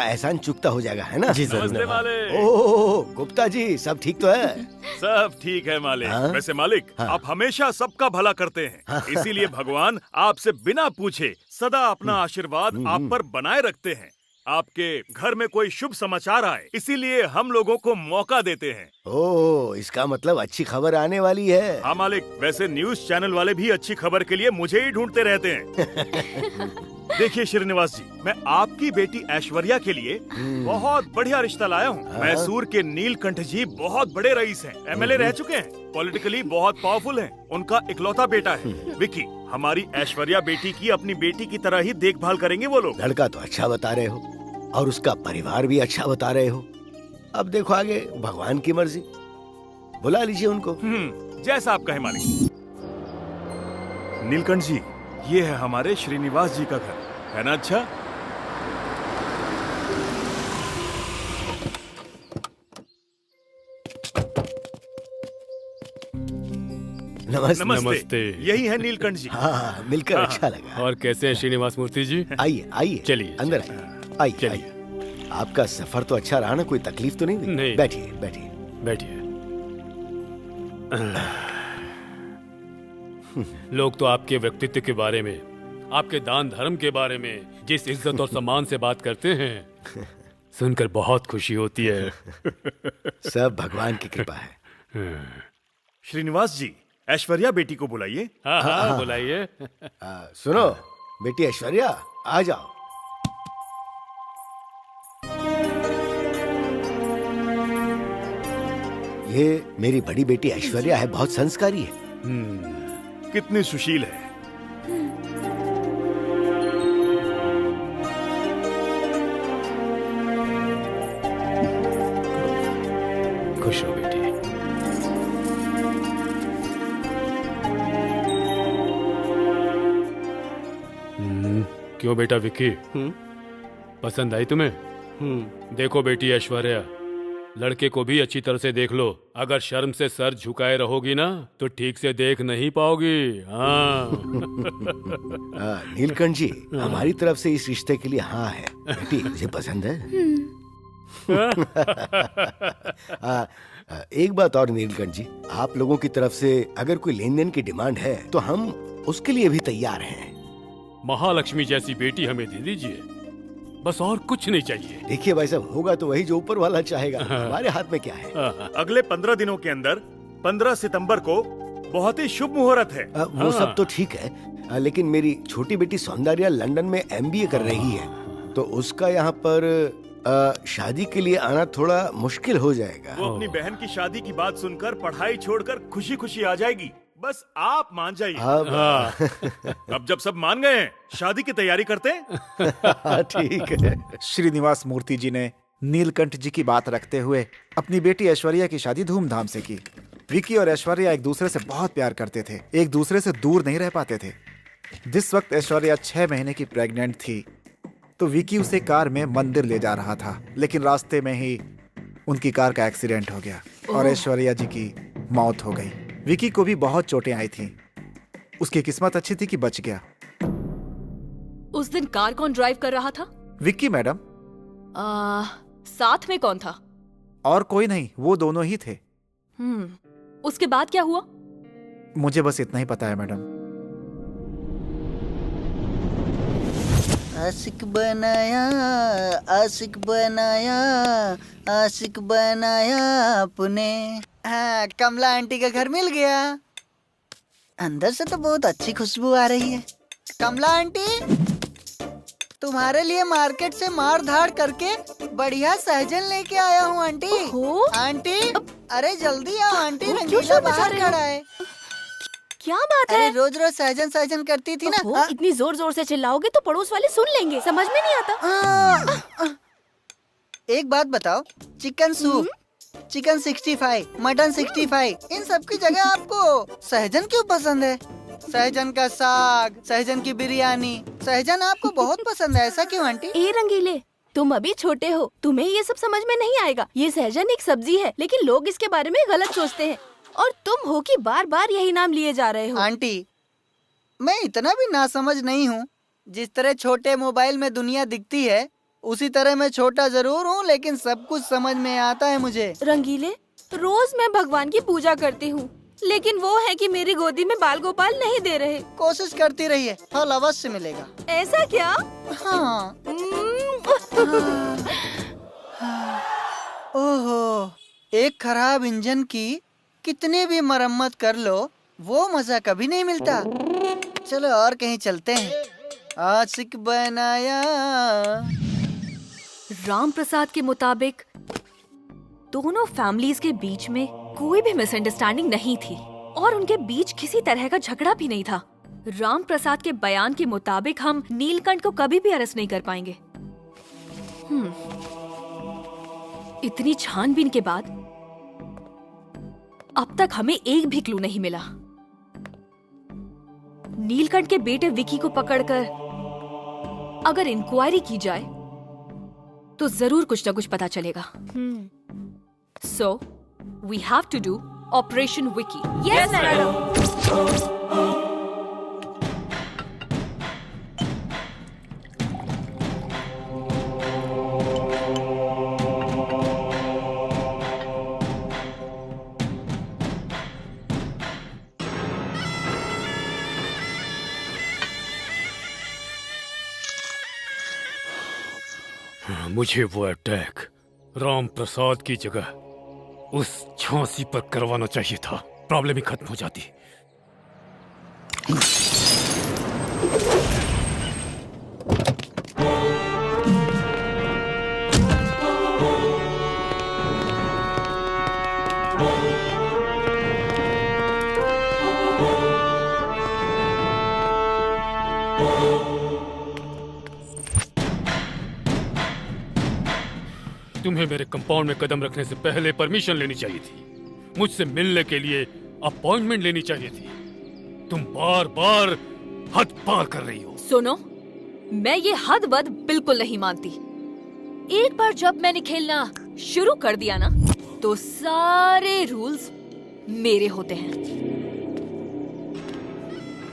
एहसान चुकता हो जाएगा, है ना? जी जरूर। नमस्ते मालिक। ओह गुप्ता जी, सब ठीक तो है? सब ठीक है मालिक। हाँ? वैसे मालिक, हाँ। आप हमेशा सबका भला करते हैं, इसीलिए भगवान आपसे बिना पूछे सदा अपना आशीर्वाद आप पर बनाए रखते हैं। आपके घर में कोई शुभ समाचार आए, इसीलिए हम लोगों को मौका देते हैं। ओह, इसका मतलब अच्छी खबर आने वाली है। हाँ मालिक, वैसे न्यूज चैनल वाले भी अच्छी खबर के लिए मुझे ही ढूंढते रहते हैं। देखिए श्रीनिवास जी, मैं आपकी बेटी ऐश्वर्या के लिए बहुत बढ़िया रिश्ता लाया हूँ। मैसूर के नीलकंठ जी बहुत बड़े रईस हैं, एमएलए रह चुके हैं, पॉलिटिकली बहुत पावरफुल हैं। उनका इकलौता बेटा है विकी। हमारी ऐश्वर्या बेटी की अपनी बेटी की तरह ही देखभाल करेंगे वो लोग। लड़का तो अच्छा बता रहे हो और उसका परिवार भी अच्छा बता रहे हो। अब देखो आगे भगवान की मर्जी। बुला लीजिए उनको। जैसा आप कहें मालिक। नीलकंठ जी, ये है हमारे श्रीनिवास जी का घर, है ना? अच्छा, नमस्ते। नमस्ते। यही है नीलकंठ जी। हाँ, मिलकर अच्छा लगा। और कैसे हैं श्रीनिवास मूर्ति जी? आइए आइए, चलिए, अंदर आइए। आइए चलिए। आइए। आपका सफर तो अच्छा रहा ना? कोई तकलीफ तो नहीं हुई? नहीं। बैठिए बैठिए। बैठिए। लोग तो आपके व्यक्तित्व के बारे में, आपके दान धर्म के बारे में जिस इज्जत और सम्मान से बात करते हैं, सुनकर बहुत खुशी होती है। सब भगवान की कृपा है। श्रीनिवास जी, ऐश्वर्या बेटी को बुलाइए। हाँ हाँ, बुलाइए। सुनो बेटी ऐश्वर्या, आ जाओ। ये मेरी बड़ी बेटी ऐश्वर्या है, बहुत संस्कारी है। कितनी सुशील है। खुश हो बेटी। क्यों बेटा विक्की, पसंद आई तुम्हें? देखो बेटी ऐश्वर्या, लड़के को भी अच्छी तरह से देख लो। अगर शर्म से सर झुकाए रहोगी ना तो ठीक से देख नहीं पाओगी। हाँ। नीलकंठ जी, हमारी तरफ से इस रिश्ते के लिए हाँ है। बेटी मुझे पसंद है। एक बात और नीलकंठ जी, आप लोगों की तरफ से अगर कोई लेन देन की डिमांड है तो हम उसके लिए भी तैयार हैं। महालक्ष्मी जैसी बेटी हमें दे दीजिए, बस और कुछ नहीं चाहिए। देखिए भाई साहब, होगा तो वही जो ऊपर वाला चाहेगा, हमारे हाथ में क्या है। अगले 15 दिनों के अंदर 15 सितंबर को बहुत ही शुभ मुहूर्त है। वो सब तो ठीक है, लेकिन मेरी छोटी बेटी सौंदर्या लंदन में एमबीए कर रही है, तो उसका यहाँ पर शादी के लिए आना थोड़ा मुश्किल हो जाएगा। वो अपनी बहन की शादी की बात सुनकर पढ़ाई छोड़कर खुशी खुशी आ जाएगी। बस आप मान जाइए। अब जब सब मान गए हैं, शादी की तैयारी करते हैं। ठीक है। श्रीनिवास मूर्ति जी ने नीलकंठ जी की बात रखते हुए अपनी बेटी ऐश्वर्या की शादी धूमधाम से की। विकी और ऐश्वर्या एक दूसरे से बहुत प्यार करते थे, एक दूसरे से दूर नहीं रह पाते थे। जिस वक्त ऐश्वर्या 6 महीने की प्रेग्नेंट थी तो विकी उसे कार में मंदिर ले जा रहा था, लेकिन रास्ते में ही उनकी कार का एक्सीडेंट हो गया और ऐश्वर्या जी की मौत हो गई। विकी को भी बहुत चोटें आई थी। उसकी किस्मत अच्छी थी कि बच गया। उस दिन कार कौन ड्राइव कर रहा था? विक्की मैडम। साथ में कौन था? और कोई नहीं, वो दोनों ही थे। उसके बाद क्या हुआ? मुझे बस इतना ही पता है मैडम। आशिक बनाया, आशिक बनाया, आशिक बनाया आपने। हाँ, कमला आंटी का घर मिल गया। अंदर से तो बहुत अच्छी खुशबू आ रही है। कमला आंटी, तुम्हारे लिए मार्केट से मार धाड़ करके बढ़िया सहजन लेके आया हूँ आंटी। आंटी, अरे जल्दी आओ आंटी, रंगीला बाहर खड़ा है। क्या बात है? अरे रोज रोज सहजन सहजन करती थी ना। इतनी जोर जोर से चिल्लाओगे तो पड़ोस वाले सुन लेंगे, समझ में नहीं आता। एक बात बताओ, चिकन सूप, चिकन 65, मटन 65, इन सब की जगह आपको सहजन क्यों पसंद है? सहजन का साग, सहजन की बिरयानी, सहजन आपको बहुत पसंद है, ऐसा क्यों आंटी? ए रंगीले, तुम अभी छोटे हो, तुम्हें ये सब समझ में नहीं आएगा। ये सहजन एक सब्जी है, लेकिन लोग इसके बारे में गलत सोचते हैं और तुम हो कि बार बार यही नाम लिए जा रहे हो। आंटी, मैं इतना भी नासमझ नहीं हूँ। जिस तरह छोटे मोबाइल में दुनिया दिखती है, उसी तरह मैं छोटा जरूर हूँ लेकिन सब कुछ समझ में आता है मुझे। रंगीले, रोज मैं भगवान की पूजा करती हूँ, लेकिन वो है कि मेरी गोदी में बाल गोपाल नहीं दे रहे। कोशिश करती रहिए, फल अवश्य मिलेगा। ऐसा क्या? हाँ। ओहो, एक खराब इंजन की कितनी भी मरम्मत कर लो वो मजा कभी नहीं मिलता। चलो और कहीं चलते हैं। आशिक बनाया। राम प्रसाद के मुताबिक दोनों फैमिलीज के बीच में कोई भी मिसअंडरस्टैंडिंग नहीं थी और उनके बीच किसी तरह का झगड़ा भी नहीं था। राम प्रसाद के बयान के मुताबिक हम नीलकंठ को कभी भी अरेस्ट नहीं कर पाएंगे। इतनी छानबीन के बाद अब तक हमें एक भी क्लू नहीं मिला। नीलकंठ के बेटे विकी को पकड़कर अगर इंक्वायरी की जाए तो जरूर कुछ ना कुछ पता चलेगा। So we have to do operation Vicky. Yes madam. मुझे वो अटैक राम प्रसाद की जगह उस झांसी पर करवाना चाहिए था। प्रॉब्लम ही खत्म हो जाती। तुम्हें मेरे कंपाउंड में कदम रखने से पहले परमिशन लेनी चाहिए थी। मुझसे मिलने के लिए अपॉइंटमेंट लेनी चाहिए थी। तुम बार बार हद पार कर रही हो। सुनो, मैं ये हद बद बिल्कुल नहीं मानती। एक बार जब मैंने खेलना शुरू कर दिया ना तो सारे रूल्स मेरे होते हैं।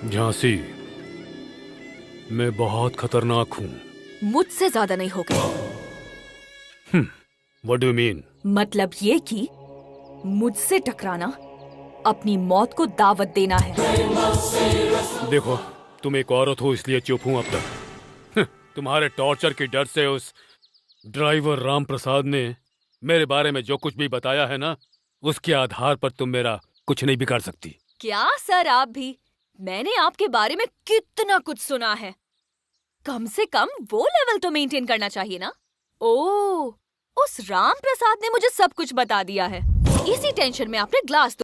झांसी, मैं बहुत खतरनाक हूँ। मुझसे ज्यादा नहीं हो गए। What do you mean? मतलब ये कि मुझसे टकराना अपनी मौत को दावत देना है। देखो, तुम एक औरत हो इसलिए चुप हूं अब तक। तुम्हारे टॉर्चर के डर से उस ड्राइवर राम प्रसाद ने मेरे बारे में जो कुछ भी बताया है ना, उसके आधार पर तुम मेरा कुछ नहीं बिगाड़ सकती। क्या सर, आप भी? मैंने आपके बारे में कितना कुछ सुना है। कम से कम वो लेवल तो मेंटेन करना चाहिए ना। ओह, उस राम प्रसाद ने मुझे सब कुछ बता दिया है। इसी टेंशन में आपने ग्लास